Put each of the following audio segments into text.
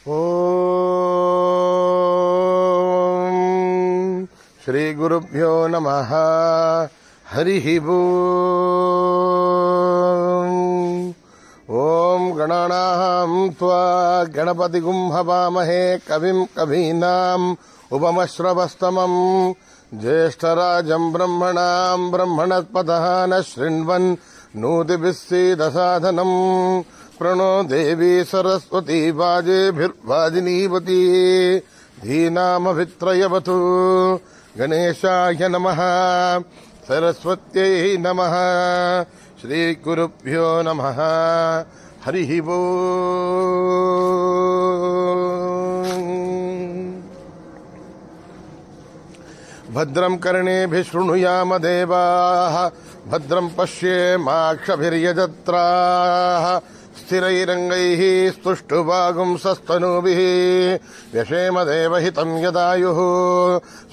ఓం శ్రీ గురుభ్యో నమః. హరి ఓం గణానాం త్వా గణపతిగుం హవామహే కవిం కవీనాం ఉపమశ్రవస్తమం జ్యేష్ఠరాజం బ్రహ్మణాం బ్రహ్మణస్పతః న శృణ్వన్ నోతిభిः सीदसाधनम् प्रणो देवी सरस्वती वाजेभिर्वाजिनीवती धीनामभित्रयवतु. गणेशाय नमः. सरस्वत्यै नमः. श्रीगुरुभ्यो नमः. हरि ओम्. भद्रं कर्णेभिः शृणुयाम देवाः भद्रं पश्येमाक्षभिर्यजत्राः स्थिरैरङ्गैः स्तुष्टुवागुंसस्तनूभिः व्यशेम देवहितं यदायुः.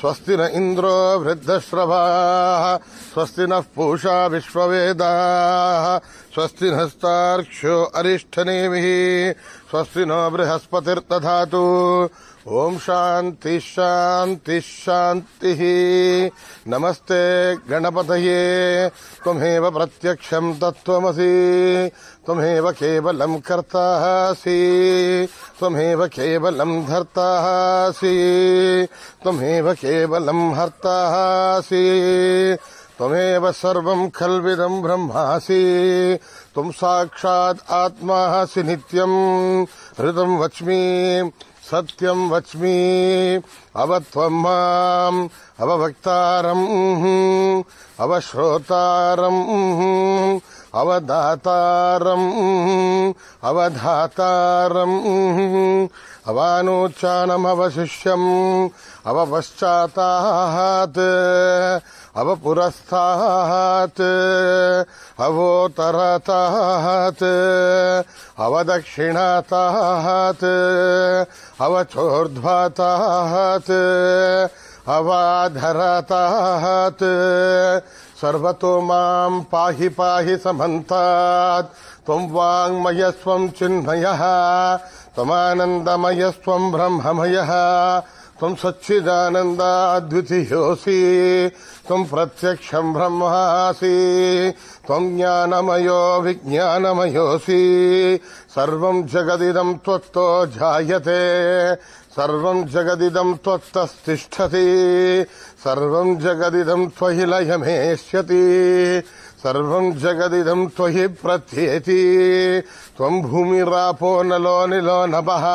स्वस्ति न इन्द्रो वृद्धश्रवाः स्वस्ति नः पूषा विश्ववेदाः स्वस्ति नस्तार्क्ष्यो अरिष्ठनेमिः स्वस्ति नो बृहस्पतिर्दधातु. ओम शांति शांति शांति. नमस्ते गणपतये त्वमेव प्रत्यक्षं तत्त्वमसि त्वमेव केवलं कर्तासि त्वमेव केवलं धर्तासि त्वमेव केवलं हर्तासि त्वमेव सर्वं खल्विदं ब्रह्मासि त्वं साक्षात् आत्मासि नित्यं ऋतं वच्मि सत्यं वच्मि अवत्वं माम् अवभक्तारम् अवश्रोतारम् अवदातारम् अवधातारम् अवानोच्चानमवशिष्यम् अवपश्चातात् अवपुरस्तात् अवोत्तरतात् अवदक्षिणातात् अवचोर्ध्वातात् अवाधरतात्. सर्वतो मां पाहि पाहि समन्तात्. त्वं वाङ्मयस्त्वं चिन्मयः त्वमानन्दमयस्त्वं ब्रह्ममयः त्वं सच्चिदानन्दाद्वितीयोऽसि त्वं प्रत्यक्षं ब्रह्मासि त्वं ज्ञानमयो विज्ञानमयोऽसि. सर्वं जगदिदं त्वत्तो जायते सर्वं जगदिदं त्वत्तस्तिष्ठति सर्वं जगदिदं त्वयि लयमेष्यति सर्वं जगदिदं त्वयि प्रत्येति. त्वं भूमिरापो नलो निलो नभः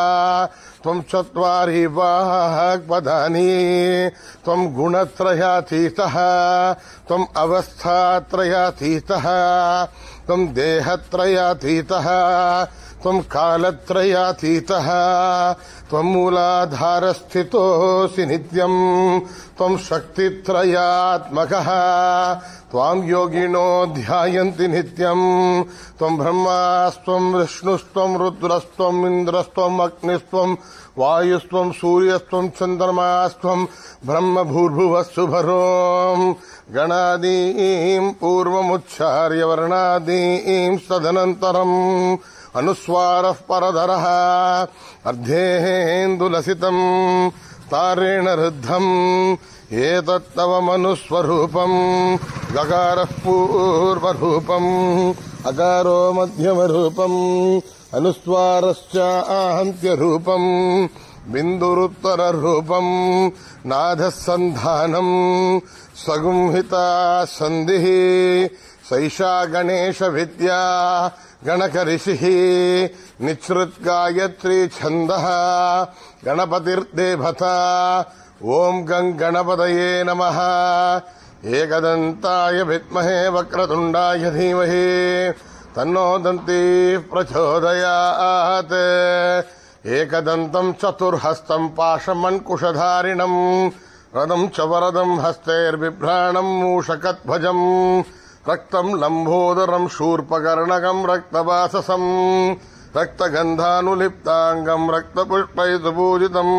त्वं चत्वारि वाक्पदानि त्वं गुणत्रयातीतः त्वं अवस्थात्रयातीतः त्वं देहत्रयातीतः त्वं कालत्रयातीतः त्वं मूलाधारस्थितोऽसि नित्यं त्वं शक्तित्रयात्मकः त्वां योगिनो ध्यायन्ति नित्यं त्वं ब्रह्मास्त्वं विष्णुस्त्वं रुद्रस्त्वं इन्द्रस्त्वं अग्निस्त्वं वायुस्त्वं सूर्यस्त्वं चन्द्रमास्त्वं ब्रह्म भूर्भुवस्सुभरों. गणादीं पूर्वमुच्चार्य वर्णादीं तदनन्तरम् अनुस्वारः परधरः अर्धेन्दुलसितं तारेण रुद्धम् एतत्तव मनुस्वरूपम्. गकारः पूर्वरूपम् अकारो मध्यमरूपम् अनुस्वारश्च आहन्त्यरूपम् बिन्दुरुत्तररूपम् नादः सन्धानम् सगुंहिता सन्धिः. सैषा गणेश विद्या गणकऋषिः निःसृत्गायत्री छन्दः गणपतिर्देवता. ओम गं गणपतये नमः. एकदन्ताय विद्महे वक्रतुण्डाय धीमहि तन्नो दन्तिः प्रचोदयात्. एकदन्तं चतुर्हस्तं पाशमङ्कुशधारिणं रदं च वरदं हस्तैर्बिभ्राणं मूषकध्वजम् रक्तं लम्बोदरं शूर्पकर्णकं रक्तवाससं रक्तगन्धानुलिप्ताङ्गं रक्तपुष्पैर्पूजितं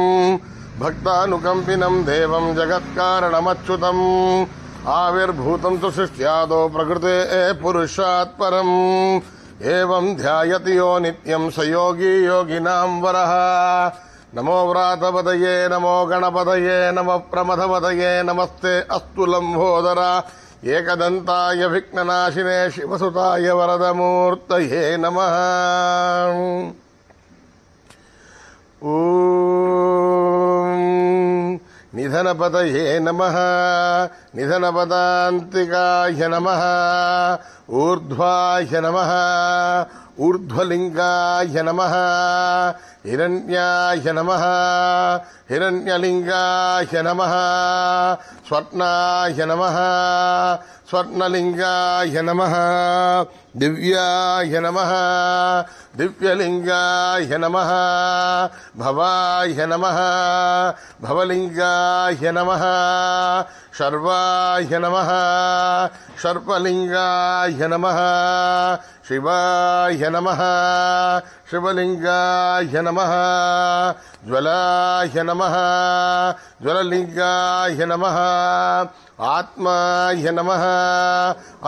भक्तानुकम्पिनं देवं जगत्कारणमच्युतम् आविर्भूतं तु सृष्ट्यादौ प्रकृते पुरुषात् परम् एवं ध्यायति यो नित्यं स योगी योगिनां वरः। नमो व्रातपदये नमो गणपतये नमः प्रमथपतये नमस्ते अस्तु लम्बोदर एकदन्ताय विघ्ननाशिने शिवसुताय वरदमूर्तये नमः। निधनपतये नमः निधनपदान्तिकाय नमः ऊर्ध्वाय नमः ऊर्ध्वलिङ्गाय नमः हिरण्याय नमः हिरण्यलिङ्गाय नमः स्वर्णाय नमः स्वर्णलिङ्गाय नमः दिव्याय नमः दिव्यलिङ्गाय नमः भवाय नमः भवलिङ्गाय नमः शर्वाय नमः शर्वलिङ्गाय नमः शिवाय नमः शिवलिङ्गाय नमः ज्वलाय नमः ज्वललिङ्गाय नमः आत्माय नमः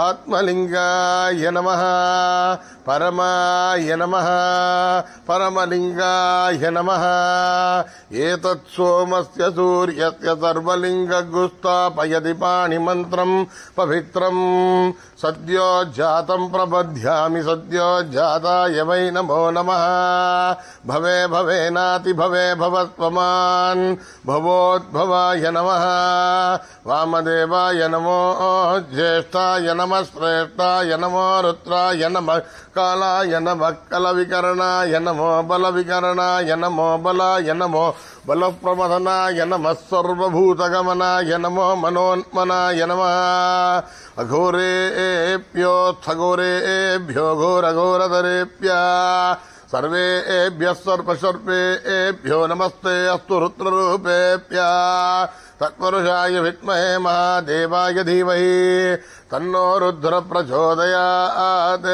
आत्मलिङ्गाय नमः परमाय नमः परमलिङ्गाय नमः एतत् सोमस्य सूर्यस्य सर्वलिङ्गगुस्थापयति पाणिमन्त्रं पवित्रं सद्यो जातं प्रबध्यामि सद्यो जाताय वै नमो नमः। भवे भवेनाति भवे भवस्त्वमान् भवोद्भवाय नमः वामदेवाय नमो ज्येष्ठाय नमः श्रेष्ठाय नमो रुद्राय नमः कालाय नमः कलविकरणाय नमो बलविकरणाय नमो बलाय नमो बलप्रमथनाय नमः सर्वभूतगमनाय नमो मनोन्मनाय नमः। अघोरेभ्योऽस्थघोरेभ्यो घोरघोरधरेभ्यः सर्वेभ्यः सर्वसर्वेभ्यो नमस्ते अस्तु रुद्ररूपेभ्यः। तत्पुरुषाय विद्महे महादेवाय धीमहि तन्नो रुद्र प्रचोदयात्।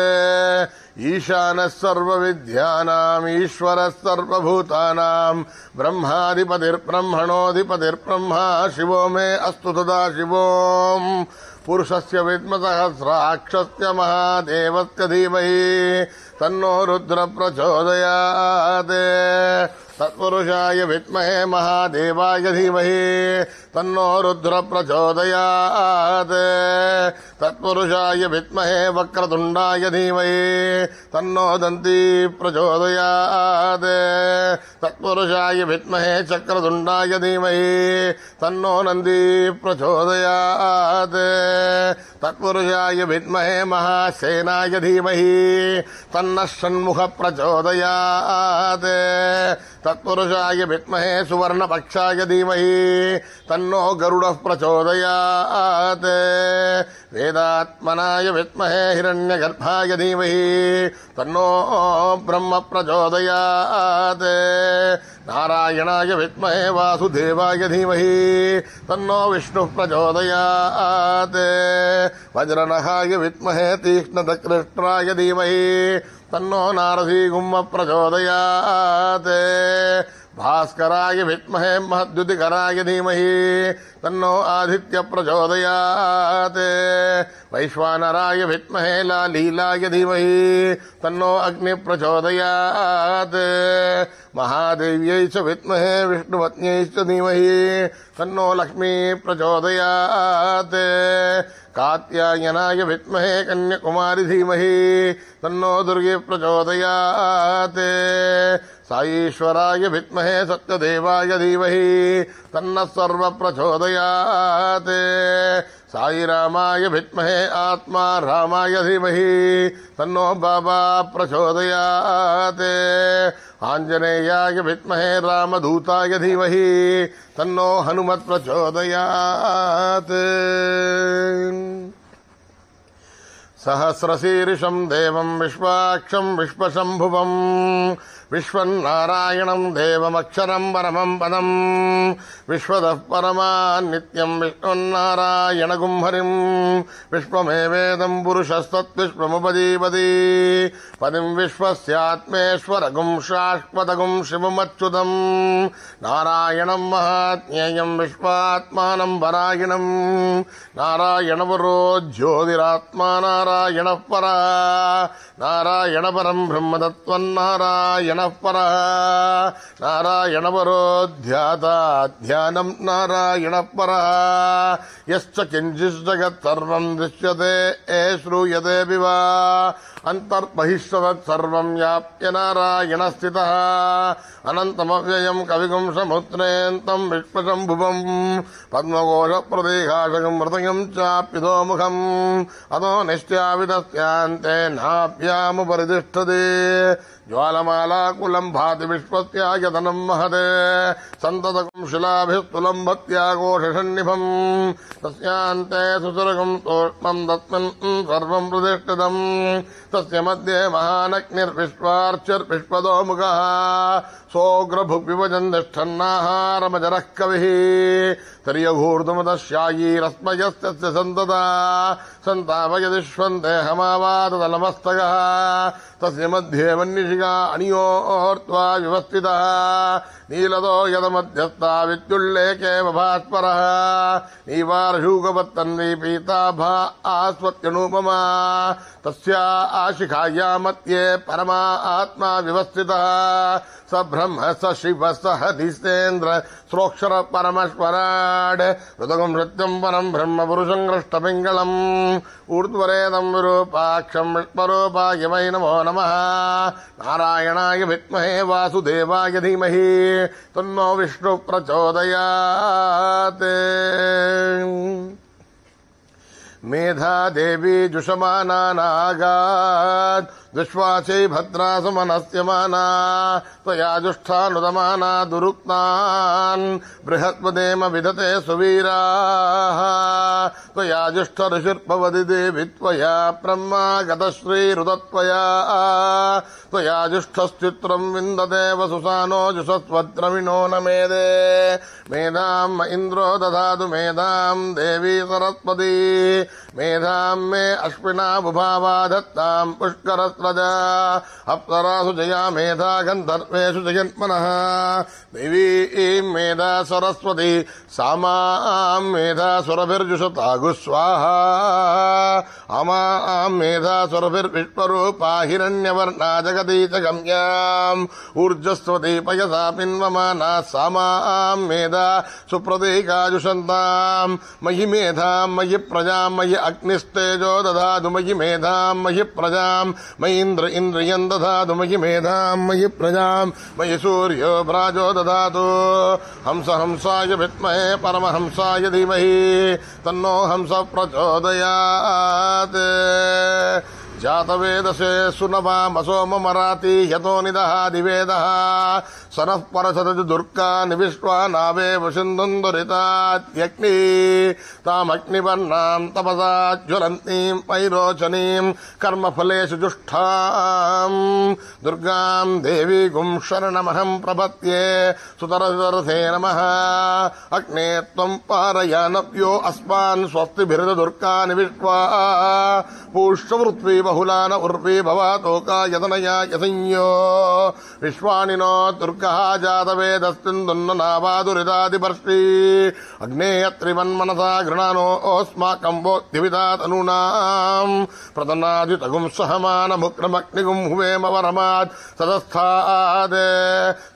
ईशानः सर्वविद्यानाम् ईश्वरः सर्वभूतानां ब्रह्माधिपतिर्ब्रह्मणोऽधिपतिर्ब्रह्मा शिवो मे अस्तु तदा शिवो। पुरुषस्य विद्मसहस्राक्षस्य महादेवस्य धीमहि तन्नो रुद्र प्रचोदयात्। तत्पुरुषाय विद्महे महादेवाय धीमहि तन्नो रुद्र प्रचोदयात्। तत्पुरुषाय विद्महे वक्रतुण्डाय धीमहि तन्नो दन्ती प्रचोदयात्। तत्पुरुषाय विद्महे चक्रतुण्डाय धीमहि तन्नो नन्दी प्रचोदयात्। तत्पुरुषाय विद्महे महासेनाय धीमहि तन्नः षण्मुख प्रचोदयात्। तत्पुरुषाय विद्महे सुवर्णपक्षाय धीमहि तन्नो गरुडः प्रचोदयात्। वेदात्मनाय विद्महे हिरण्यगर्भाय धीमहि तन्नो ब्रह्म प्रचोदयात्। नारायणाय विद्महे वासुदेवाय धीमहि तन्नो विष्णुः प्रचोदयात्। वज्रनखाय विद्महे तीक्ष्णकृष्णाय धीमहि तन्नो नारसिंह प्रचोदयात्। भास्कराय विद्महे महद्युतिकराय धीमहि तन्नो आदित्य प्रचोदयात्। वैश्वानराय विद्महे लालीलाय धीमहि तन्नो अग्नि प्रचोदयात्। महादेव्यै च विद्महे विष्णुपत्न्यै च धीमहि तन्नो लक्ष्मी प्रचोदयात्। कात्यायनाय विद्महे कन्याकुमारी धीमहि तन्नो दुर्गे प्रचोदयात्। साईश्वराय विद्महे सत्यदेवाय धीमहि तन्नः सर्व प्रचोदयात्। साईरामाय विद्महे आत्मा रामाय धीमहि तन्नो बाबा प्रचोदयात्। आञ्जनेयाय विद्महे रामदूताय धीमहि तन्नो हनुमत् प्रचोदयात्। सहस्रशीर्षं देवं विश्वाक्षं विश्वशम्भुवं విశ్వన్నారాయణం దేవమక్షరం పరమం పదం విశ్వదః పరమాన్ నిత్యం విష్ణున్నారాయణగుం హరిం విశ్వమేవేదం పురుషస్తద్విశ్వముపజీవతి పదిం విశ్వస్యాత్మేశ్వరగుం శాశ్వతగుం శివమచ్యుతం నారాయణం మహాత్మ్యేయం విశ్వాత్మానం పరాయణం నారాయణపరో జ్యోతిరాత్మా నారాయణః పరః నారాయణ పరం బ్రహ్మతత్వన్నారాయణః పరః నారాయణపరో ధ్యాతా ధ్యానం నారాయణః పరః యశ్చ కించిజ్జగత్ సర్వం దృశ్యతే శ్రూయతే వివా అంతర్బహిష్యతత్ సర్వం వ్యాప్య నారాయణ స్థితః అనంతమవ్యయం కవిగుం సముద్రేంతం విశ్వశంభువం పద్మకోశ ప్రదేహాశకం మృతయం చాప్యుధోముఖం అదో నిశ్చావితస్యాంతే నాభ్యాముపరితిష్ఠతే జ్వాలమాలాకులం భాతి విశ్వస్యాయతనం మహదే సంతతకం శిలాభిస్తులం భక్త్యాఘోషన్నిభం తస్యాంతే సుసురగం తోష్మం తస్మిన్ సర్వం ప్రతిష్ఠితం తస్య మధ్యే మహానగ్నిర్విశ్వార్చిర్విశ్వదోముఖః సోగ్రభుగ్విభజన్ తిష్టన్నాహారమజరః కవిః తర్యఘూర్ధముదశ్యాయీరస్మయస్తస్య సంతతా సంతాపయదిష్వంతే హమావాతదలమస్తకः తస్య మధ్యే మన్నిషిగా అనియోర్త్వా వివస్థితः నీలదో యదమధ్యస్థా విద్యుల్లేకేవ భాస్వరः నీవారశూకపత్తన్వీ పీతాభా ఆస్వత్యనూపమా తస్యా ఆశిఖాయా మధ్యే పరమా ఆత్మా వివస్థితः స బ్రహ్మ స శివ స హరిసేంద్ర శ్రోక్షర పరమేశ్వరాడ్ ఋతగం సత్యం పరం బ్రహ్మ పురుషం కృష్ణపింగళం ఊర్ధ్వరేదం విరూపాక్షం విష్ణురూపాయ వై నమో నమః నారాయణాయ విద్మహే వాసుదేవాయ ధీమహి తన్నో విష్ణు ప్రచోదయాత్ మేధాదేవి జుషమానా నాగాత్ దుశ్వాసై భద్రాసుమనస్యమానా త్వయా జుష్టానుదమానా దురుక్తాన్ బృహత్పదేమ విదతే సువీరాః త్వయా జుష్ట ఋషిర్భవతి దేవి త్వయా బ్రహ్మాగతశ్రీరుదత్వయా త్వయా జుష్టశ్చిత్రం విందతే వసుసానో జుషస్వద్రవిణో నమేదే మేధాం ఇంద్రో దదాతు మేధాం దేవీ సరస్వతీ మేధాం మే అశ్వినా బుభావా దత్తాం పుష్కరస్రజా అప్సరాసు జయా మేధా గంధర్వేషు జయన్మనః దేవీం మేధా సరస్వతి సామాం మేధా సురభిర్జుషతాగు స్వాహా అమాం మేధా సురభిర్విశ్వరూపా హిరణ్యవర్ణా జగదీచ గమ్యాం ఊర్జస్వతి పయసా పిన్వమానా సామాం మేధా సుప్రతీకాజుషంతాం మయి మేధాం మయి ప్రజాం మయి అగ్నిస్తేజో దదాతు మయి మేధాం మయి ప్రజాం మయీంద్ర ఇంద్రియం దదాతు మయి మేధాం మయి ప్రజాం మయి సూర్యో భ్రాజో దదాతు హంస హంసాయ విద్మహే పరమహంసాయ ధీమహి తన్నో హంస ప్రచోదయాత్ జాతవేదసే సునవామసోమరాతి యతో నిదహాది వేదః సనః పరసతు దుర్గాని విశ్వానావేవ సింధుందురితాత్యగ్ని తామగ్నివర్ణాం తపసా జ్వలంతీం వైరోచనీం కర్మఫలేషు జుష్టాం దుర్గాం దేవీగుం శరణమహం ప్రపద్యే సుతరసే నమః అగ్నే త్వం పారయానవ్యో అస్మాన్ స్వస్తిభిర్ద దుర్గాని విశ్వా పూష్యవృత్వీ బహుళాన ఉర్వీ భవాతోకాయతనయాయ సంయో విశ్వానినో దుర్గः జాతవేదస్తిందున్న నావాదురిదాదిపర్షి అగ్నేయత్రిమన్మనసా గృణానోస్మాకం వోద్ధివితాతనూనాం ప్రతనాదితగుం సహమానముక్రమగ్నిగుం హువేమ వరమాత్ సదస్థాద్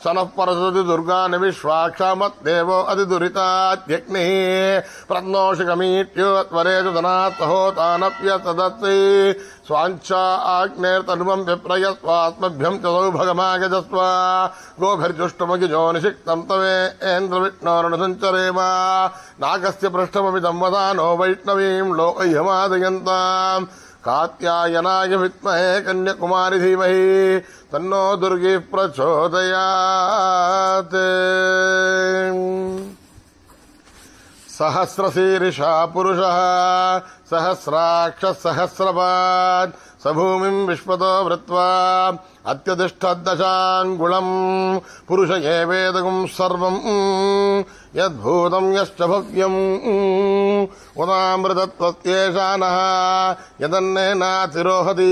సనః పరసతి దుర్గాని విశ్వాక్షామద్దేవో అతిదురితాద్యగ్నిః ప్రత్నోషికమీట్యోత్వరేతు ధనాత్ సహోతానప్యతదత్తి స్వాంఛా ఆగ్నేర్తనుమం విప్రయ స్వాత్మభ్యం చ సౌభగమాగజస్వ గోభిర్జుష్టమగిజో నిషిక్తం తవేంద్ర విష్ణోరుణ సంచరేమ నాగస్య పృష్ఠమమిదం వదానో వైష్ణవీం లోకయ్యమాదయంతాం కాత్యాయనాయ విద్మహే కన్యాకుమారి ధీమహి తన్నో దుర్గి ప్రచోదయాత్ సహస్రశీర్షా పురుషః సహస్రాక్ష సహస్రపాద్ సభూమిం విశ్వతో వృత్వా అత్యతిష్టదశాంగుళం పురుష ఏవేదగుం సర్వం యద్భూతం యశ్చ భవ్యం ఉదామృతత్వత్యేషానః యదన్నేనాతిరోహతి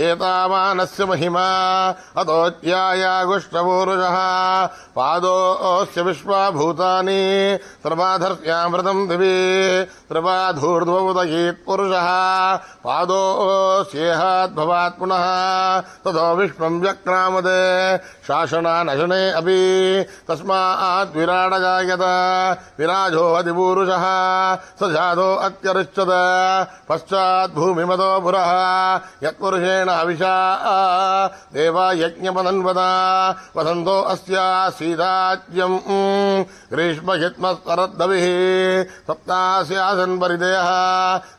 ఏతావానస్య మహిమా అతోత్యాయాగుష్టపూరుషः పాదోస్య విశ్వాభూతాని త్రిపాధర్ష్యామృతం దివి త్రిపాధూర్ధ్వోదయీత్ పురుషः పాదోస్యేహాద్భవాత్ పునః తతో విశ్వం వ్యక్రామదే శాసనానశనే అపి తస్మాత్ విరాడజాయత విరాజో అతిపూరుషः స జాతో అత్యరిష్యత పశ్చాత్ భూమిమతో పురః యత్పురుషేణ హవిషా దేవా యజ్ఞపదన్వత వసంతో అస్యా సీతాజ్యం గ్రీష్మహిత్మస్తరద్దవిః సప్తాస్యాసన్ పరిదేయః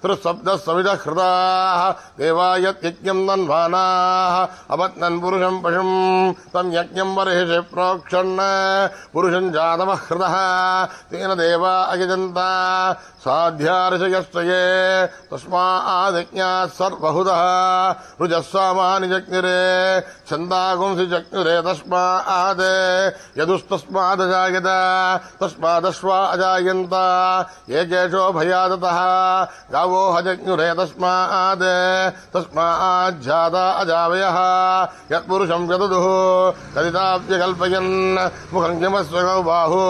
త్రిసప్తः సవిదః కృతాః దేవా యజ్ఞం తన్వానాః అపత్నన్ పురుషం పశుం తం యజ్ఞం బర్హిషి ప్రోక్షణ్ పురుషం జాతమహృతః తేన దేవా అయజంత సాధ్యార్షయశ్చయే తస్మాదజ్ఞాత్ సర్వహుతః రుజస్సామాని జజ్ఞిరే ఛందాగుంసి జజ్ఞిరే తస్మాద్ యదుస్తస్మాదజాయత తస్మాదశ్వా అజాయంత ఏకేశో భయాదతః గావో హజజ్ఞురే తస్మాద్ తస్మాజ్జాతా అజావయః యత్పురుషం యదుదుః తదితాప్యకల్పయన్ ముఖం కిమస్వగౌ బాహు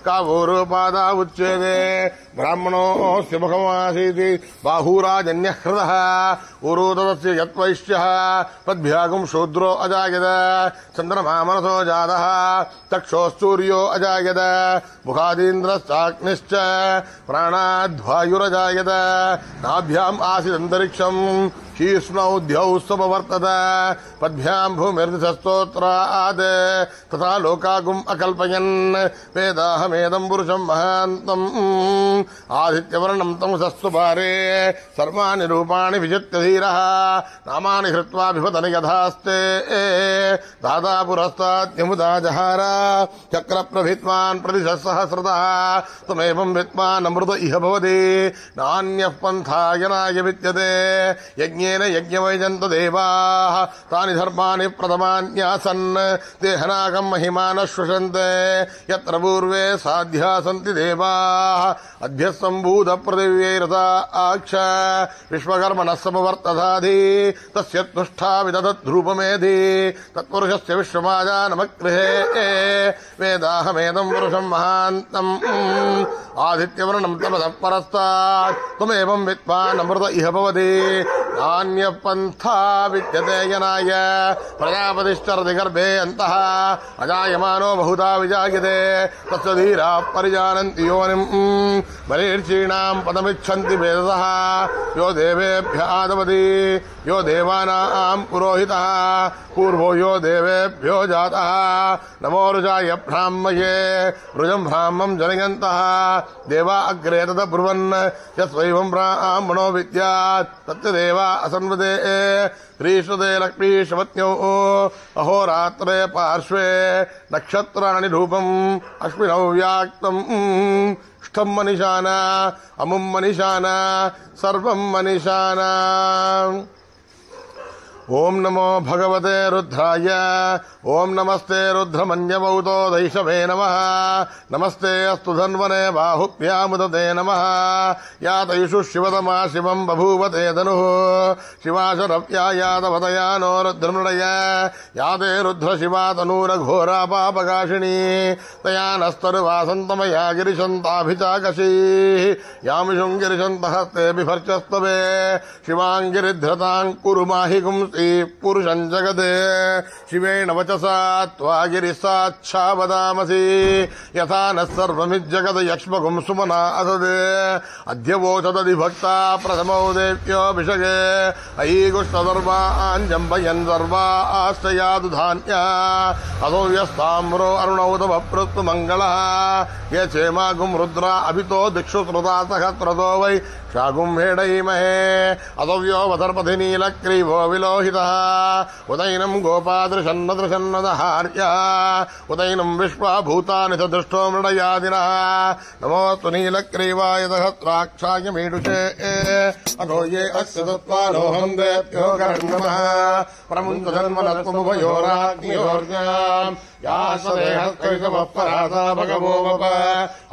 కావోరుపాదా ఉచ్యేదే బ్రాహ్మణోస్య ముఖమాసీతి బాహూరాజన్యహృతః ఉరూతదస్య యత్వైశ్యః పద్భ్యాగం శూద్రో అజాయత చంద్రమా మనసో జాతః చక్షోస్తూర్యో అజాయత ముఖాదీంద్రశ్చాగ్నిశ్చ ప్రాణాద్వాయురజాయత నాభ్యాం ఆసిదంతరిక్షం शीष्णौद्यौ समवर्तत पद्भ्यां भूमिर्दिशस्तोत्रात् तथा लोकागुम् अकल्पयन् वेदाहमेदं पुरुषं महान्तम् आदित्यवर्णं तमसस्तु पारे सर्वाणि रूपाणि विजित्य धीरः नामानि हृत्वा बिभतन यथास्ते दादा पुरस्ताद्यमुदा जहार चक्रप्रभित्वान् प्रतिशः सहस्रतः त्वमेवं विद्वान् अमृत इह भवति नान्यः पन्थायनाय विद्यते यज्ञे यज्ञवैजन्त देवाः तानि धर्माणि प्रथमान्यासन् देहनाकं महिमानः श्वसन्ते यत्र पूर्वे साध्या सन्ति देवाः अद्भ्यः सम्भूत पृथिव्यैरता आक्ष विश्वकर्मणः समवर्तताधि तस्य तुष्ठा विदधद्रूपमेधि तत्पुरुषस्य विश्वमाजानमगृहे वेदाहमेदं पुरुषं महान्तम् आदित्यवर्णं तपसः परस्तात् त्वमेवं विद्वान् अमृत इह भवति नान्यः पन्था विद्यते यनाय प्रजापतिश्चरति गर्भे अन्तः अजायमानो बहुधा विजायते तस्य धीराः परिजानन्ति योनिम् मरीर्षीणां पदमिच्छन्ति वेदसः यो देवेभ्यः आदवति यो देवानां पुरोहितः पूर्वो यो देवेभ्यो जातः नमो रुजाय ब्राह्मये रुजं ब्राह्मं जनयन्तः देवा अग्रे तद ब्रुवन् यस्वैवं ब्राह्मणो विद्यात् तस्य देवा असन्वदे श्रीश्रुते लक्ष्मीशवत्न्यौ अहोरात्रे पार्श्वे नक्षत्राणि रूपम् अश्विनौ व्याक्तम् ष्ठं मनिशाना अमुं मनिशाना सर्वं मनिशाना ओम नमो भगवते रुद्राय ओम नमस्ते रुद्रमन्यवौतो दैशवे नमः नमस्ते अस्तु धन्वने बाहुभ्यामुदते नमः या तैषु शिवतमा शिवं बभूवते धनुः शिवाशरव्या यादवतया नो रुद्रमृडय या ते रुद्रशिवा तनूरघोरा पापकाशिनी तया नस्तरुवासन्तमया गिरिशन्ताभिचाकशीः यामिषुं गिरिशन्तहस्ते बिभर्चस्तवे शिवाङ्गिरिधृतां कुरु माहि गुंसि पुरुषं जगते शिवेण वचसा त्वा गिरिसाच्छा वदामसि यथा न सर्वमिज्जगद यक्ष्मगुं सुमना असदे अद्य वोचदधिभक्ता प्रथमो देव्योऽभिषगे अयीगुष्टदर्वाञ्जम्बयन् सर्वाश्चयादुधान्या असौ यस्ताम्रो अरुणौतमप्रस्तु मङ्गलः ये चेमागुं रुद्रा अभितो दिक्षु श्रुता सहस्रतो वै शागुं हेडयीमहे असव्यो वदर्पथि नीलग्रीवो विलो पुरोहितः उदैनं गोपादृशन्नदृशन्नदहार्या उदैनं विश्वा भूतानि च दृष्टो मृडयादिनः नमोऽस्तु नीलग्रीवाय सहस्राक्षाय मीडुषे अथो ये अस्य तत्त्वानोऽहं देभ्यो कर्णमः प्रमुञ्चजन्मनत्वमुभयोराग्नियोर्जाम् यासदेहस्कैषवः परासा भगवो वप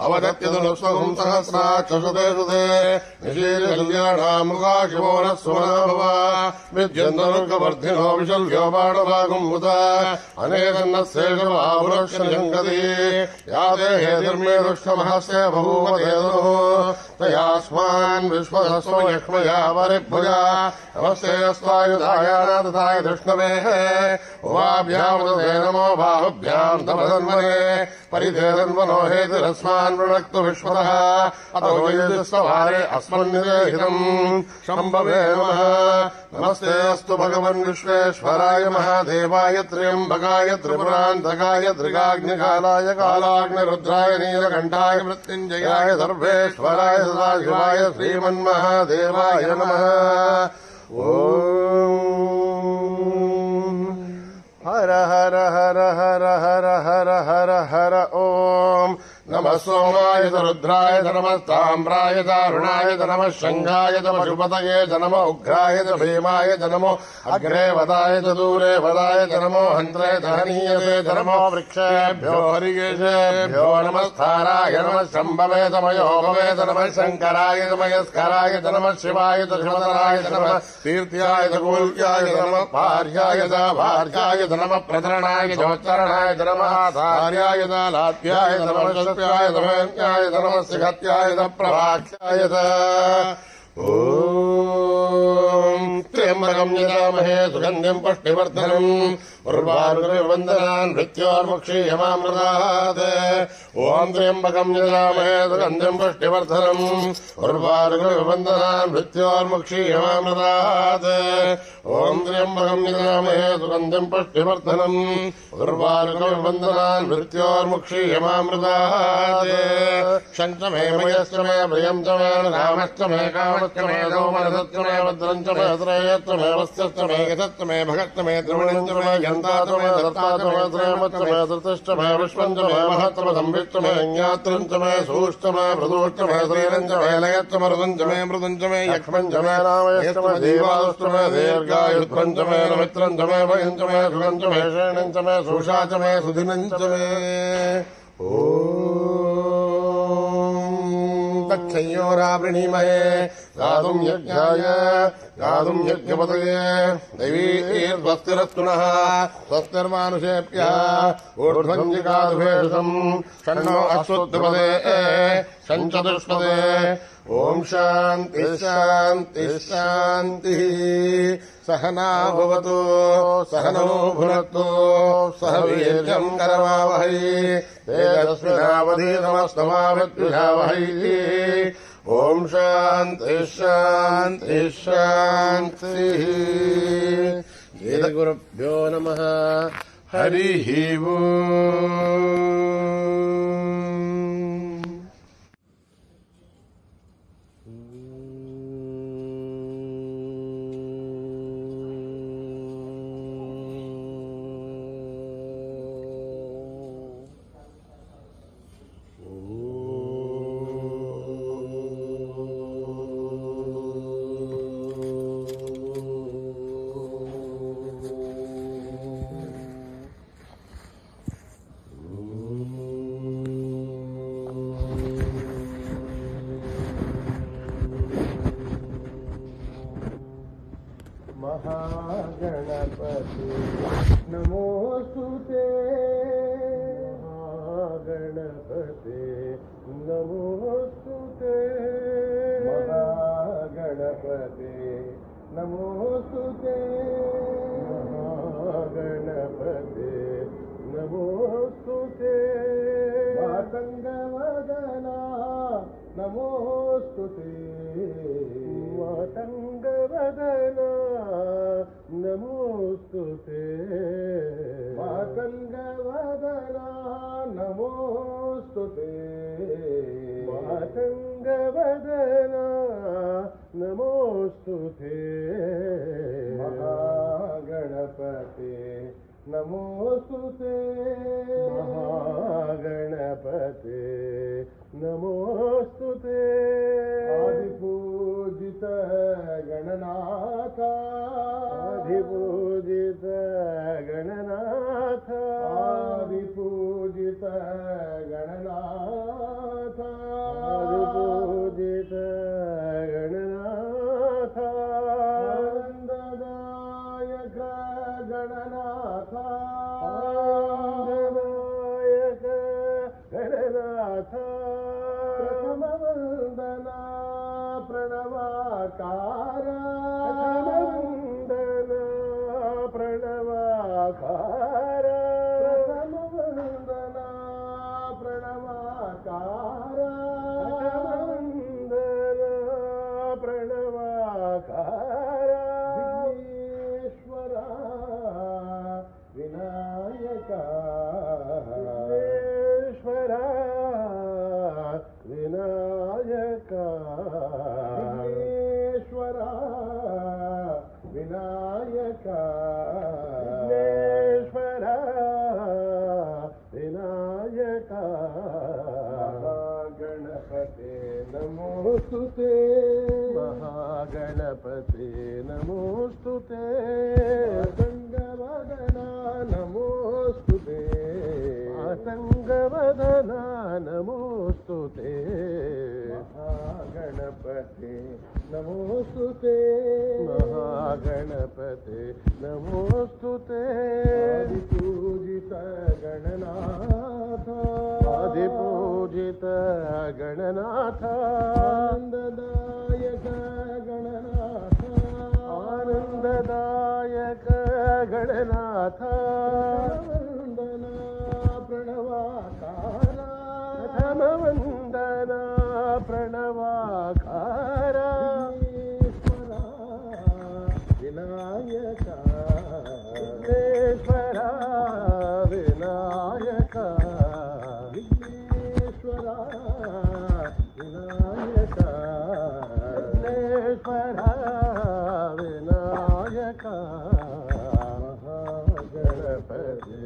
अवदत्यतनुस्वहं सहस्राक्षसुते सुते निशीलकल्याणामुखा शिवो नः सुमना भव विद्यन्तनुर्गवर्धिनो विशल्यो बाणभागम् उत अनेकन्नस्येषवावुरक्षनिषङ्गति या देहे धर्मे दुष्टमहस्य बभूव तेदनुः तयास्मान् विश्वसस्व यक्ष्मया वरिभुजा नमस्ते अस्त्वायुधाय तथाय धृष्णवेः उवाभ्यामुदते नमो बाहुभ्याम् तमसन्मने परिधेदन्वनो हेतिरस्मान् वृणक्तु विश्वतः अतो वैद्यस्तवारे अस्मन्निदेहितम् शम्भवे नमः नमस्ते अस्तु भगवन् विश्वेश्वराय महादेवाय त्र्यम्बकाय त्रिपुरान्तकाय त्रिकाग्निकालाय कालाग्निरुद्राय नीलकण्ठाय मृत्युञ्जयाय सर्वेश्वराय सदाशिवाय श्रीमन्महादेवाय नमः हर हर हर हर हर हर हर हर ओम नमः सोमाय रुद्राय नमस्ताम्राय दारुणाय नमः शंघाय पशुपतये नमः उग्राय भीमाय नमो अग्रे वदाय दूरे वदाय नमो हन्त्रे दहनीयते नमो वृक्षेभ्यो हरिकेशेभ्यो नमस्ताराय नमः शम्भवे तमयो भवे नमः शंकराय नमस्काराय नमः शिवाय शिवतराय नमः तीर्थ्याय गोल्याय नमः भार्याय भार्याय नमः प्रतरणाय जोच्चरणाय नमः धार्याय लाभ्याय नमः य नमः सिहत्याय प्रभाख्याय त्र्यम्बकम् यजामहे सुगन्धिम् पुष्टिवर्धनम् उर्वारुकविवन्दनान् मृत्योर्मुक्षीयमामृतात् ॐ त्र्यम्बकम् यजामहे सुगन्धिम् पुष्टिवर्धनम् उर्वारुकविवन्दनान् मृत्योर्मुक्षीयमामृतात् ॐ त्र्यम्बकम् यजामहे सुगन्धिम् पुष्टिवर्धनम् उर्वारुकविवन्दनान् मृत्योर्मुक्षीयमामृतात् शञ्चमे मयश्च मे प्रियम् च मे रामश्च मे कामश्च मे सोमरसश्च मे भद्रञ्च मे श्रेयश्च मे वस्यश्च मे यथश्च मे भगश्च मे द्रविणञ्च मे यन्ताच मे दत्ताच मे श्रेमश्च मे धृतश्च मे विश्वञ्च मे महश्च मे संविश्च मे ज्ञात्रञ्च मे सूश्च मे मृदूश्च मे श्रीरञ्च मे लयश्च मरुदञ्च मे मृदञ्च मे यक्ष्मञ्च मे रामयश्च मे देवाश्च मे दीर्घायुध्वञ्च मे नमित्रञ्च मे भयञ्च मे सुगञ्च मे श्रेणञ्च मे सूषा च मे सुधिनञ्च मे तच्छयोरावृणीमहे गातुम् यज्ञाय गातुम् यज्ञपतये दैवीर्स्वस्तिरस्तु नः स्वस्तिर्मानुषेभ्यः ऊर्ध्वञ्जिकादुभेषम् षण्णो अश्वत्थपदे षञ्चतुष्पदे ॐ शान्ति शान्ति शान्तिः सहना भवतु सहनो भुनक्तु सह वीर्यम् करवावहै तेजस्विनावधीतमस्तमाविद्विषावहै ॐ शान्ति शान्ति शान्तिः वेदगुरुभ्यो नमः हरिः ओम् महागणपति नमोस्तुते महागणपति नमोस्तुते महागणपति नमोस्तुते महागणपति नमोस्तुते मातङ्गवदना नमोस्तुते मातङ्गवदना नमोस्तुते मातङ्गवदना नमोस्तुते मातङ्गवदना नमोस्तुते नमोस्तुते महागणपते नमोस्तुते आदिपूजित गणनाथ आदिपूजित गणनाथ आदिपूजित गणनाथ आदिपूजित गणनाथ आनंददायक गणनाथ आनंददायक गणनाथ प्रथमवंदना प्रणवाकार प्रथमवंदना प्रणवाकार प्रथमवंदना प्रणवाकार प्रथमवंदना प्रणवाकार विघ्नेश्वरा विनायका विघ्नेश्वरा विनायका विघ्नेश्वरा विनायका विघ्नेश्वरा विनायका गणपते नमोस्तुते महागणपते नमोस्तुते गंगवदना नमोस्तुते आतंगवदना नमोस्तुते महागणपते नमोस्तुते महागणपते नमोस्तुते आदिपूजित गणनाथ आदिपूजित गणनाथ आनंददायक गणनाथ आनंददायक गणनाथ वंदना प्रणवाकार प्रथमवंदना प्रणवाकार विनायका विघ्नेश्वरा विनायका विघ्नेश्वरा विनायका विघ्नेश्वरा विनायका महागणपते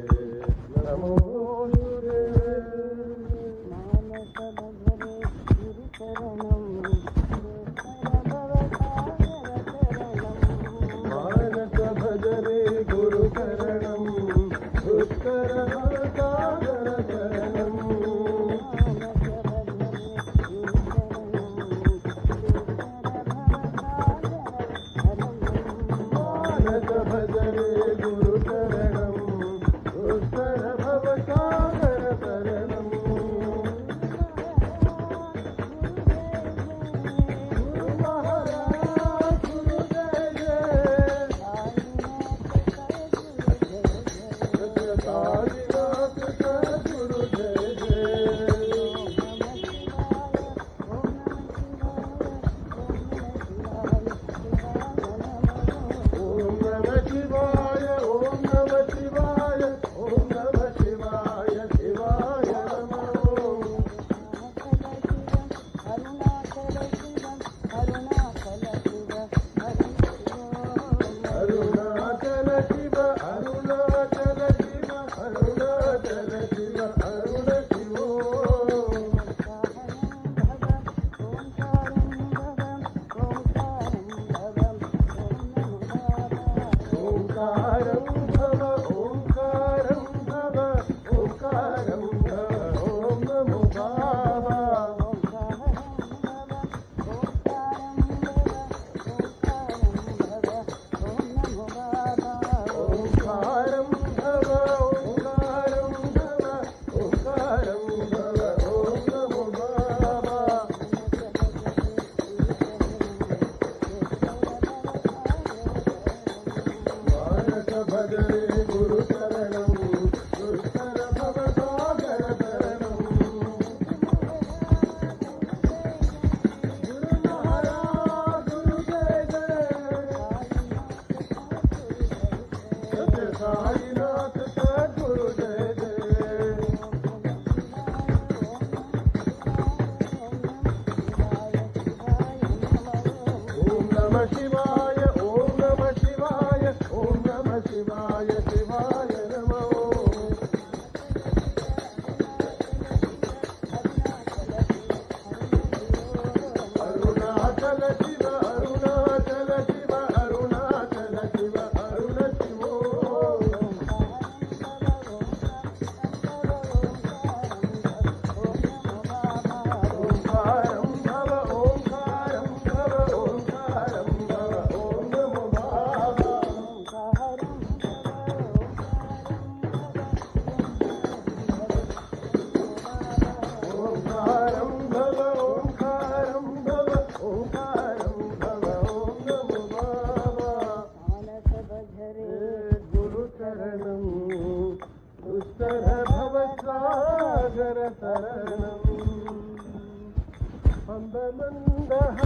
नमो मानस भजरे गुरुचरणं दुष्करसागरतरणं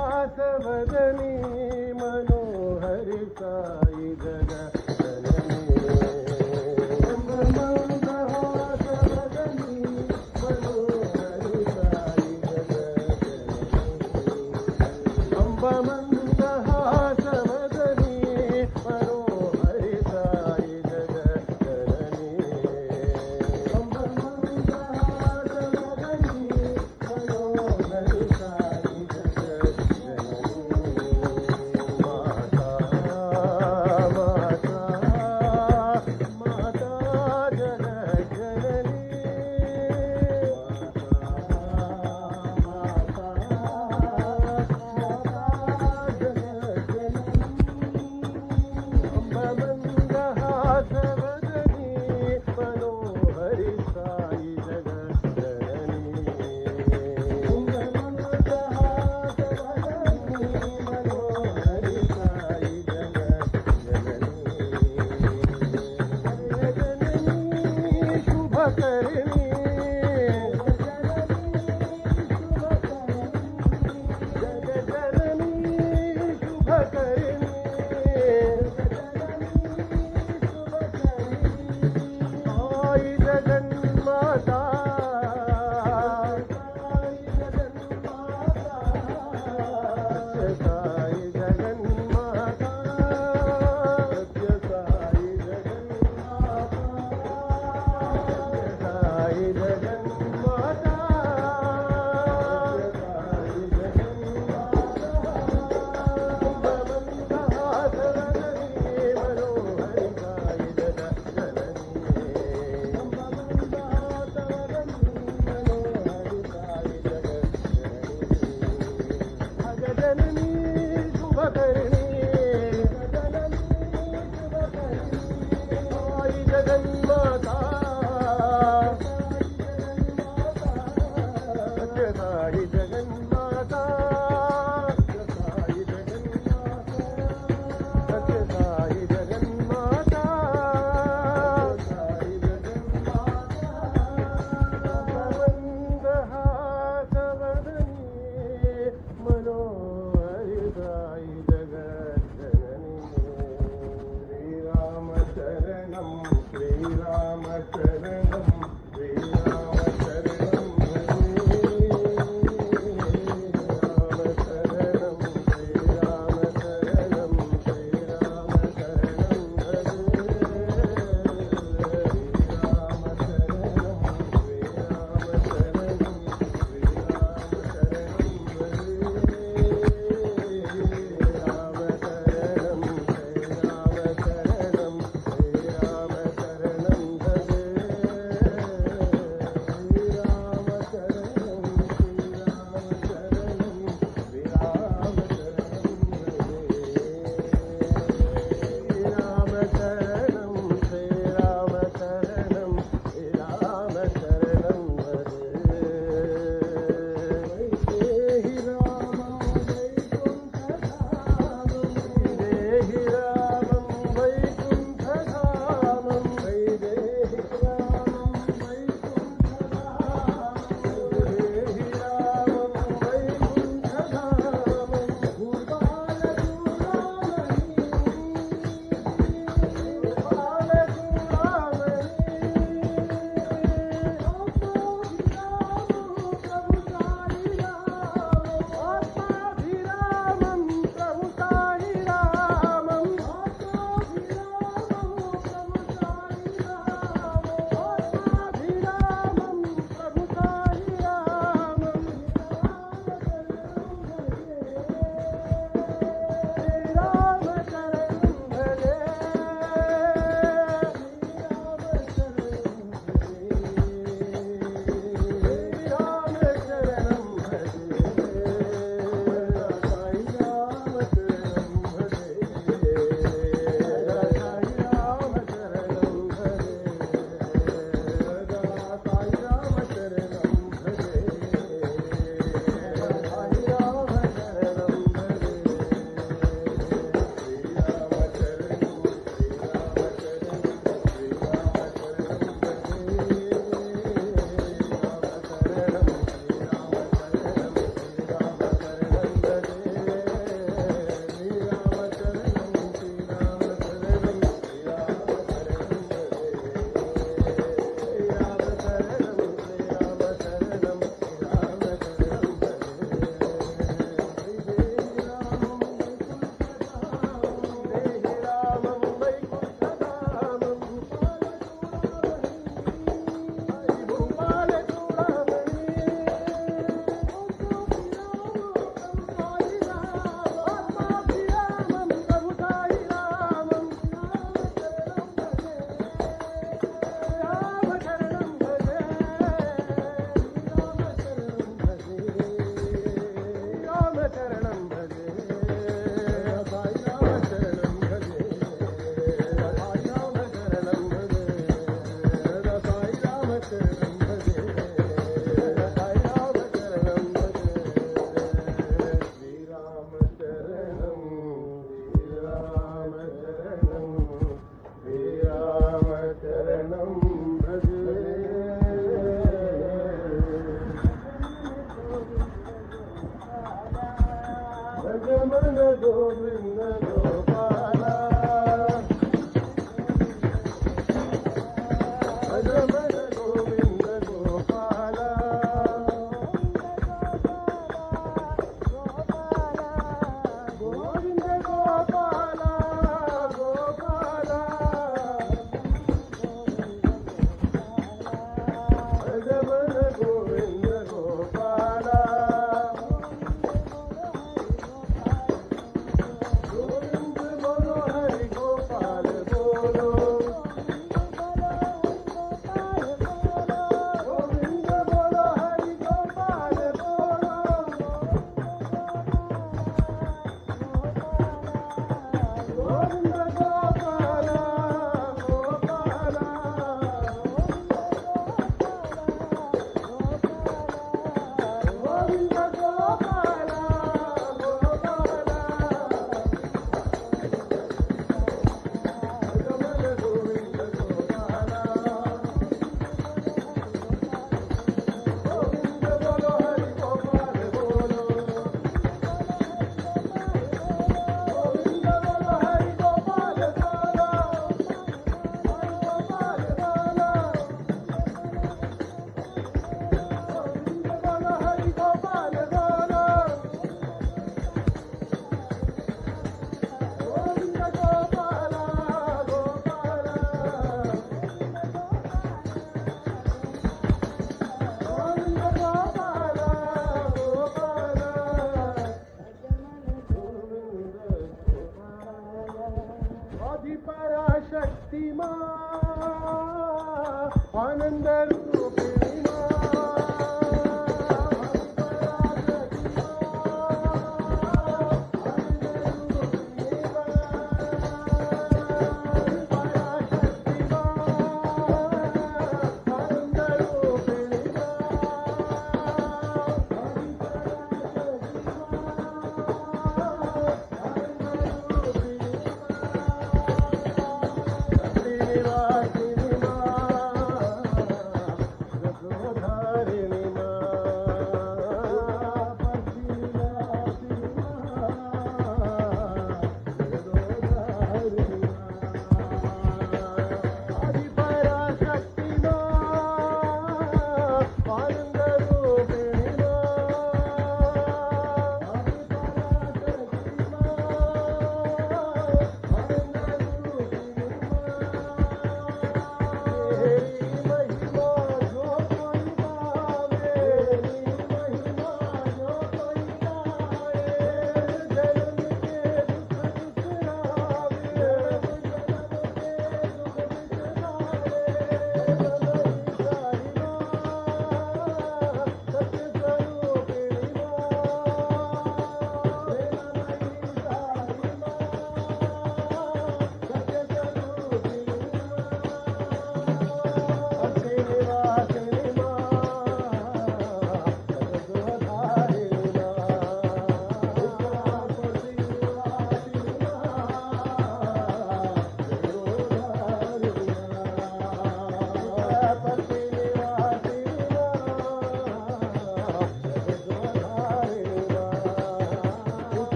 అందమందహాసవదనీ మనోహరి సాయి జగదననీ అందమందహాసవదనీ మనోహరి సాయి జగదననీ అంబమందహాసవదనీ మనోహరి సాయి జగదననీ అంబమందహాసవదనీ మనోహరి సాయి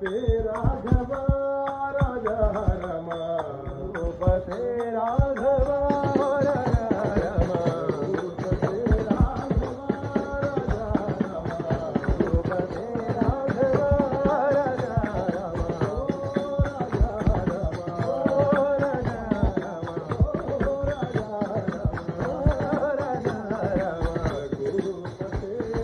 రఘుపతే రాఘవ రాజా రమ రఘుపతే రాఘవ రాజా రమ రఘుపతే రాఘవ రాజా రమ రఘుపతే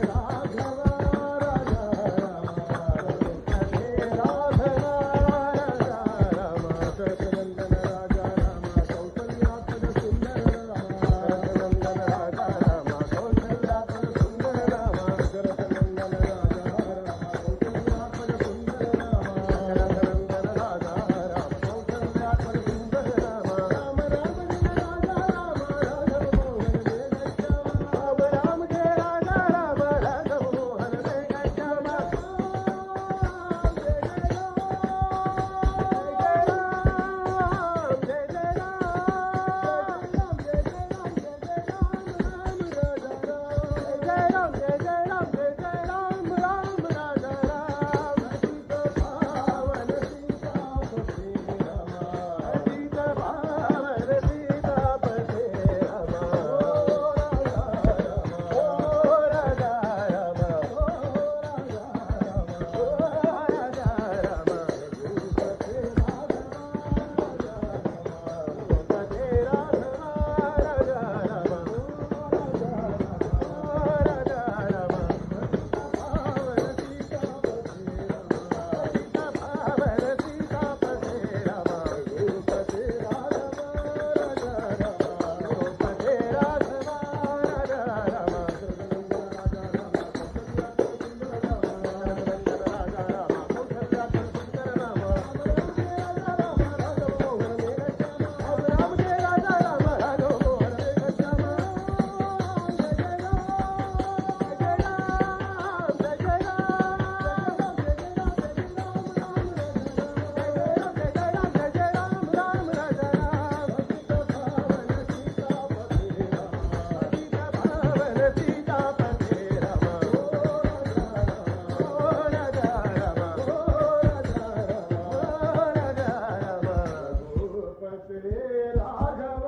రాఘవ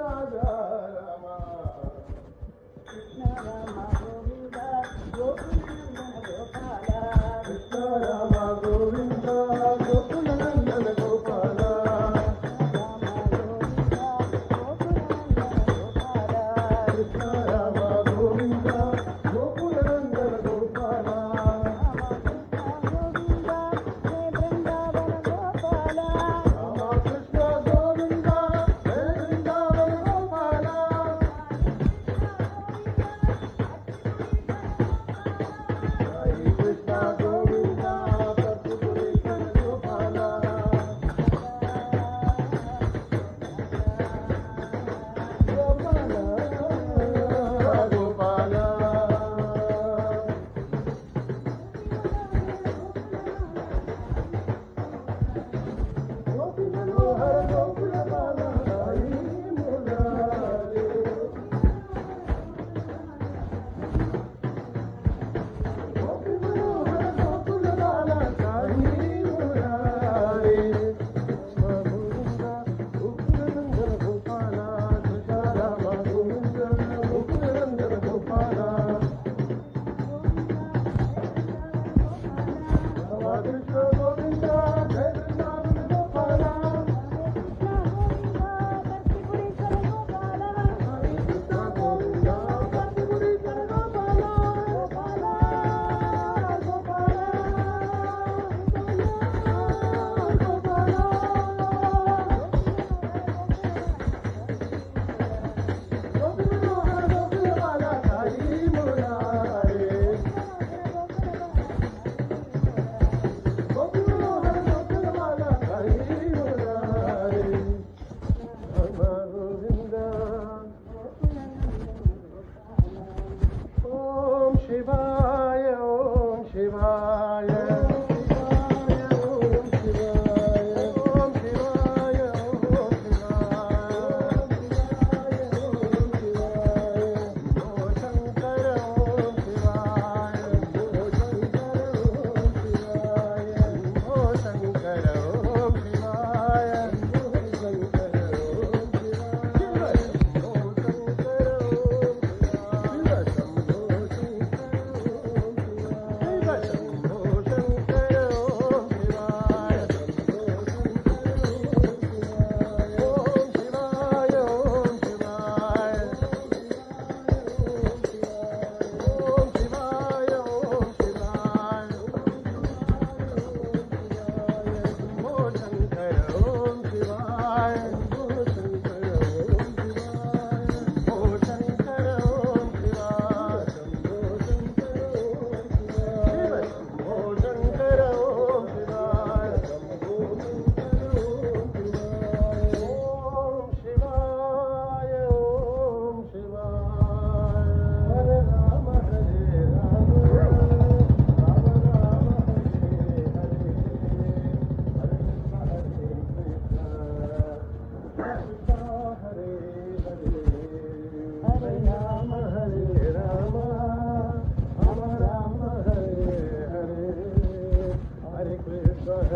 రాజా Rama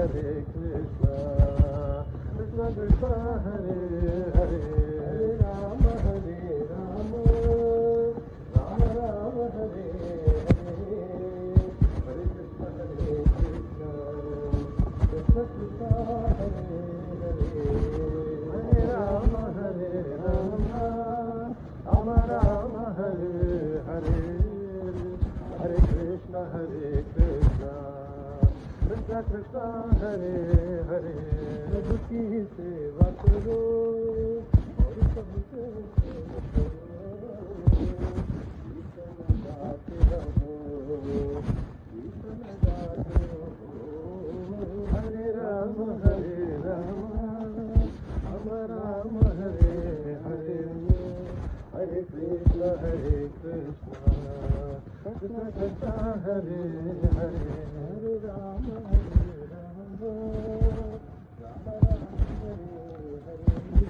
Hare Krishna, Krishna Krishna Hare Hare, Hare Rama Hare Rama, Rama Rama Hare Hare, Hare Krishna Krishna Krishna Hare Hare, Hare Rama Hare Rama, Rama Rama Hare Hare, Hare Krishna Krishna Krishna Hare Hare, प्रभु की सेवा करो और सबसे कीर्तन गाते रहो, कीर्तन गाते रहो, हरे राम हरे राम, राम राम हरे हरे, हरे कृष्ण कृष्ण कृष्ण हरे हरे, हरे राम हरे राम, राम राम हरे हरे,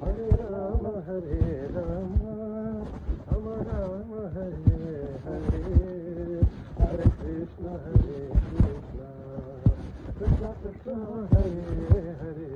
हरे राम हरे राम, राम राम हरे हरे, हरे कृष्ण कृष्ण कृष्ण हरे हरे,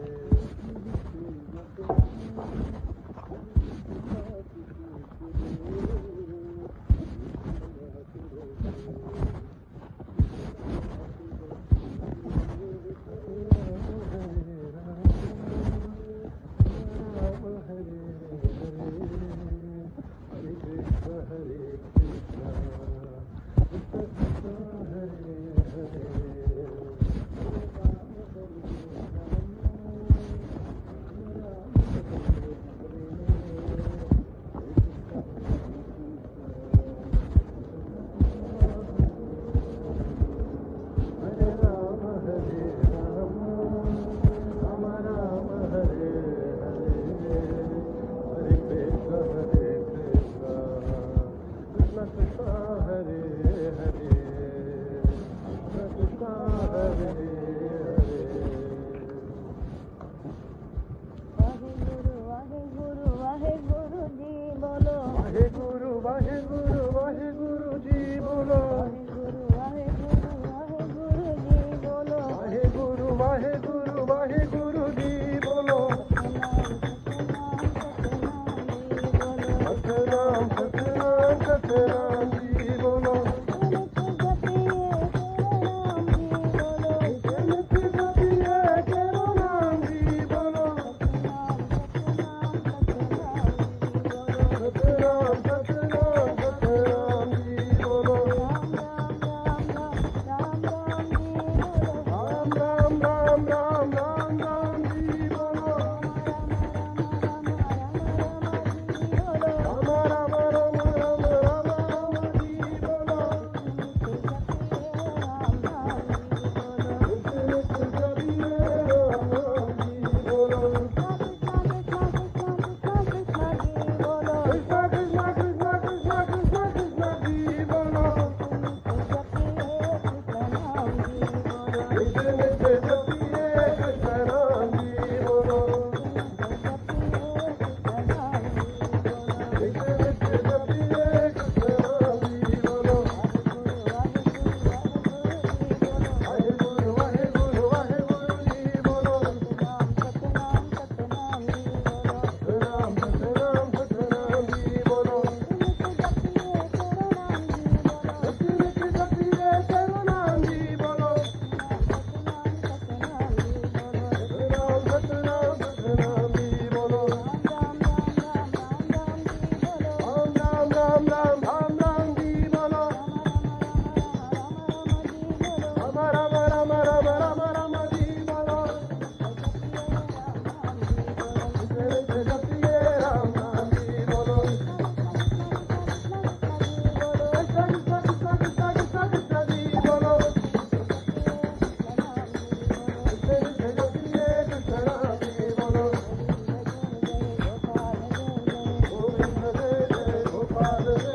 Father.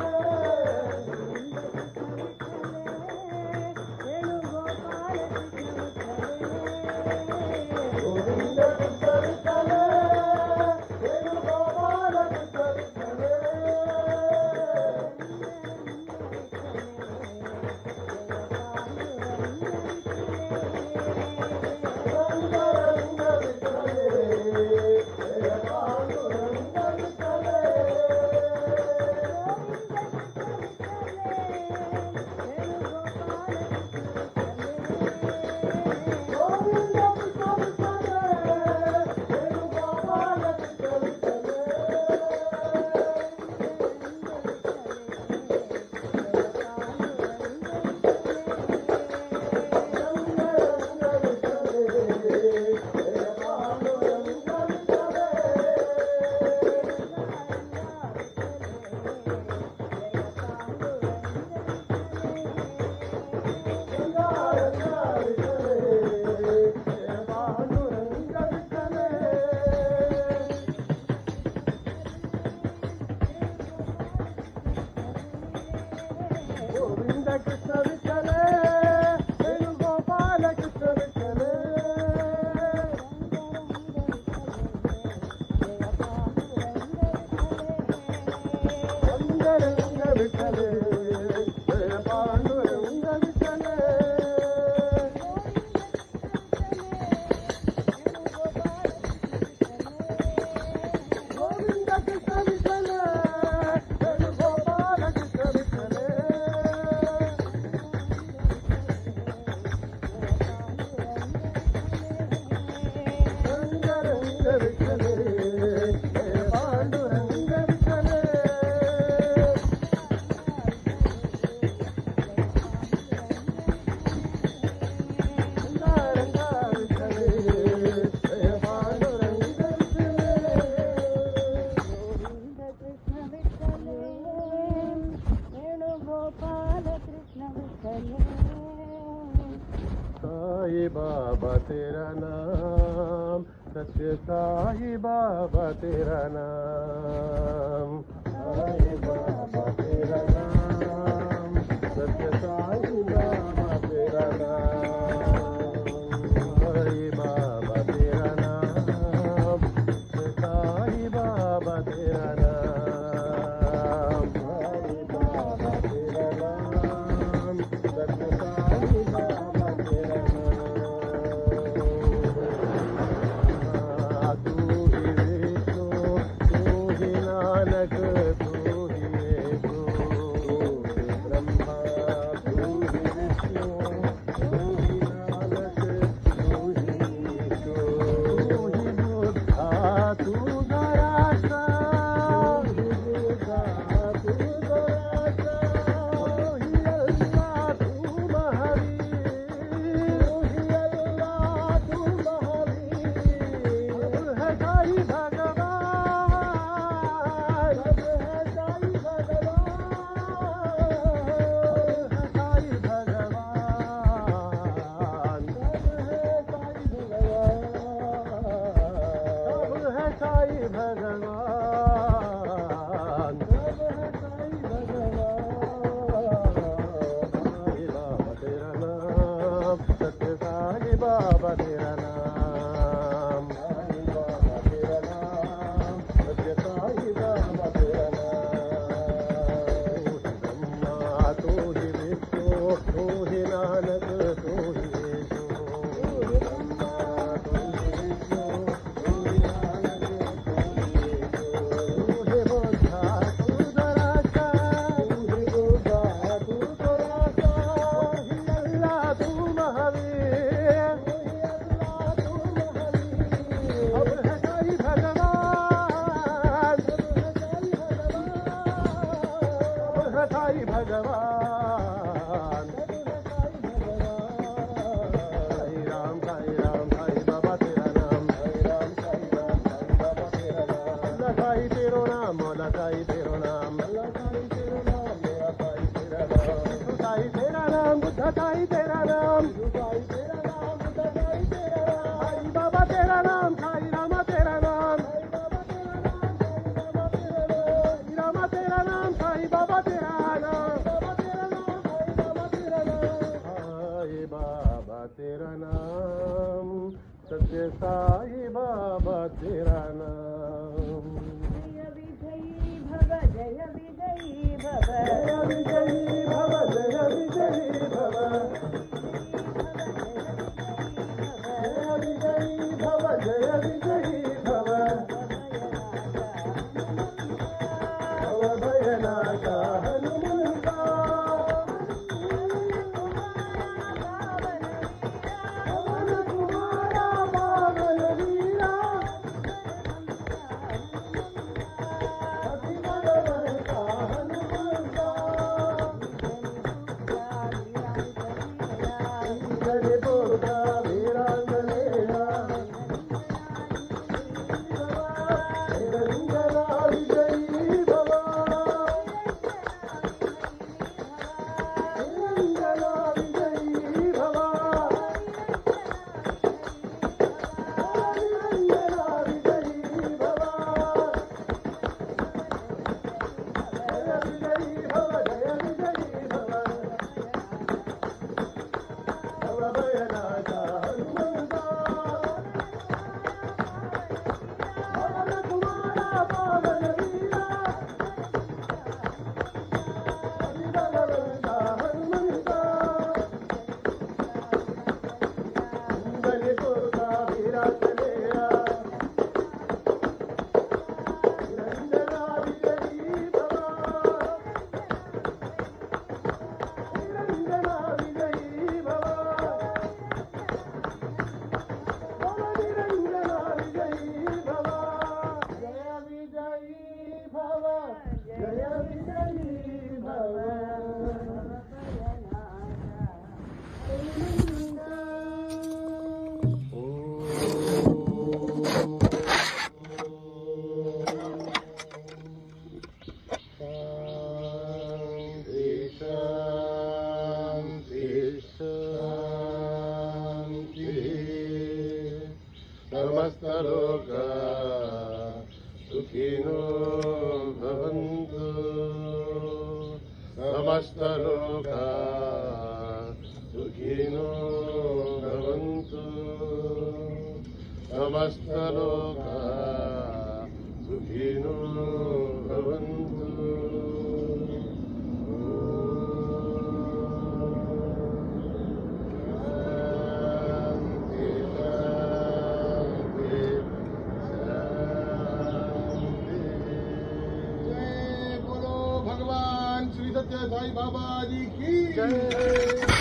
रा विठ्ठले जय पांडुरंग विठ्ठले गोविंद कृष्ण विठ्ठले वेणुगोपाल कृष्ण विठ्ठले रंग रंग विठ्ठले जय पांडुरंग विठ्ठले साई बाबा तेरा नाम सत्य साई बाबा तेरा नाम साई बाबा तेरा नाम सत्य साई बाबा तेरा नाम साई बाबा तेरा नाम सत्य साई बाबा तेरा नाम साई बाबा तेरा नाम सत्य साई बाबा तेरा नाम तू ही विष्णु तू ही नानक तू ही येशु तू ही ब्रह्मा तू ही विष्णु तू ही नानक तू ही येशु तू ही बुद्धा तू दयासा तू ही बुद्धा तू दयासा तू ही अल्लाह तू महावीर तू ही अल्लाह तू महावीर अब है साई भगवान अब है साई भगवान अब है साई भगवान अब है साई भगवान साई बाबा तेरा नाम सत्य साई बाबा तेरा नाम सत्य साई बाबा तेरा नाम ब्रह्मा तू ही विष्णु तू ही नानक तू ही येशु तू ही ब्रह्मा तू ही विष्णु तू ही नानक तू ही येशु तू ही बुद्धा तू दयासा तू ही बुद्धा तू दयासा तू ही अल्लाह तू महावीर तू ही अल्लाह तू महावीर अब है साई भगवान अब है साई भगवान साई राम साई बाबा तेरा नाम साई राम साई बाबा तेरा नाम अल्लाह साई तेरो नाम मौला साई तेरो नाम अल्लाह साई तेरो नाम मेरा साई तेरा नाम तू साई तेरा नाम बुद्धा साई तेरा नाम तू साई तेरा नाम बुद्धा साई तेरा नाम साई बाबा तेरा नाम साई रामा तेरा नाम साई बाबा तेरा नाम साई रामा तेरा नाम साई बाबा तेरा नाम बाबा तेरा नाम साई बाबा तेरा नाम साई बाबा तेरा नाम सत्य साई बाबा तेरा नाम जय विजयी भव जय विजयी भव जय विजयी भव जय विजयी भव जय विजयी भव जय विजयी भव भव भयनाशा हनुमंता पवन कुमारा पावन सुखिनो भवन्तु समस्तलोका सुखिनो भवन्तु समस्तलोका सुखिनो भवन्तु श्री सत्य साई बाबा जी की जय।